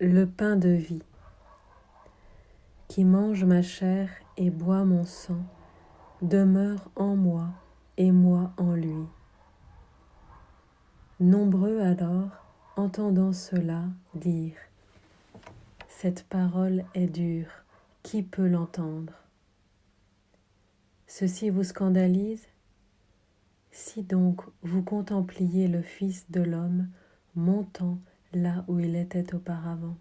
Le pain de vie, qui mange ma chair et boit mon sang, demeure en moi et moi en lui. Nombreux alors, entendant cela, dirent : cette parole est dure, qui peut l'entendre ? Ceci vous scandalise ? Si donc vous contempliez le Fils de l'homme montant là où il était auparavant.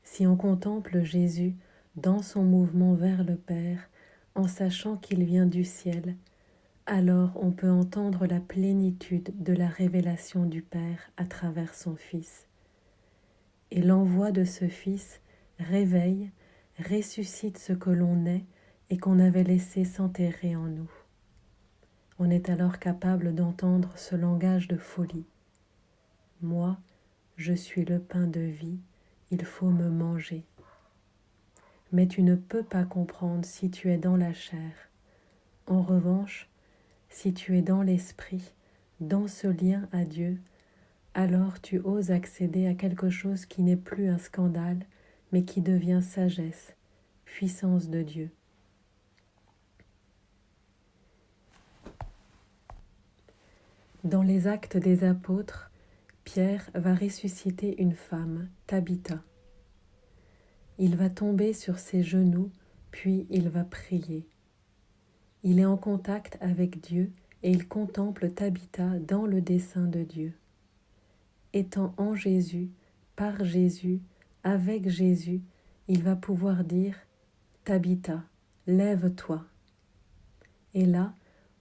Si on contemple Jésus dans son mouvement vers le Père, en sachant qu'il vient du ciel, alors on peut entendre la plénitude de la révélation du Père à travers son Fils. Et l'envoi de ce Fils réveille, ressuscite ce que l'on est et qu'on avait laissé s'enterrer en nous. On est alors capable d'entendre ce langage de folie. Moi, je suis le pain de vie, il faut me manger. Mais tu ne peux pas comprendre si tu es dans la chair. En revanche, si tu es dans l'esprit, dans ce lien à Dieu, alors tu oses accéder à quelque chose qui n'est plus un scandale, mais qui devient sagesse, puissance de Dieu. Dans les Actes des Apôtres, Pierre va ressusciter une femme, Tabitha. Il va tomber sur ses genoux, puis il va prier. Il est en contact avec Dieu et il contemple Tabitha dans le dessein de Dieu. Étant en Jésus, par Jésus, avec Jésus, il va pouvoir dire « Tabitha, lève-toi ». Et là,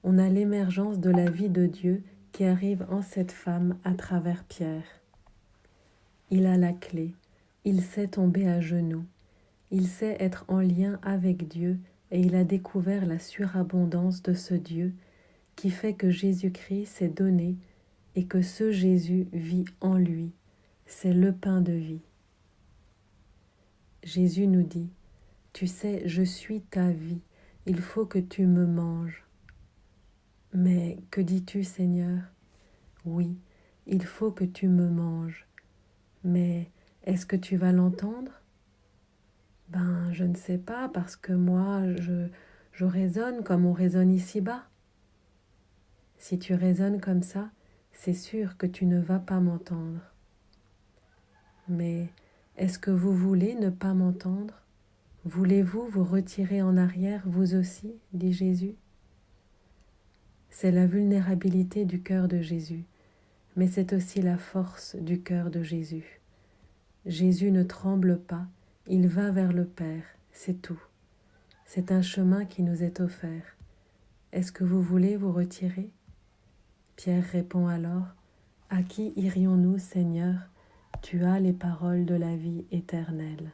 on a l'émergence de la vie de Dieu qui arrive en cette femme à travers Pierre. Il a la clé, il sait tomber à genoux, il sait être en lien avec Dieu et il a découvert la surabondance de ce Dieu qui fait que Jésus-Christ s'est donné et que ce Jésus vit en lui. C'est le pain de vie. Jésus nous dit : tu sais, je suis ta vie, il faut que tu me manges. Mais que dis-tu, Seigneur ? Oui, il faut que tu me manges. Mais est-ce que tu vas l'entendre ? Ben, je ne sais pas, parce que moi, je raisonne comme on raisonne ici-bas. Si tu raisonnes comme ça, c'est sûr que tu ne vas pas m'entendre. Mais est-ce que vous voulez ne pas m'entendre ? Voulez-vous vous retirer en arrière, vous aussi, dit Jésus ? C'est la vulnérabilité du cœur de Jésus, mais c'est aussi la force du cœur de Jésus. Jésus ne tremble pas, il va vers le Père, c'est tout. C'est un chemin qui nous est offert. Est-ce que vous voulez vous retirer ? Pierre répond alors : à qui irions-nous, Seigneur ? Tu as les paroles de la vie éternelle.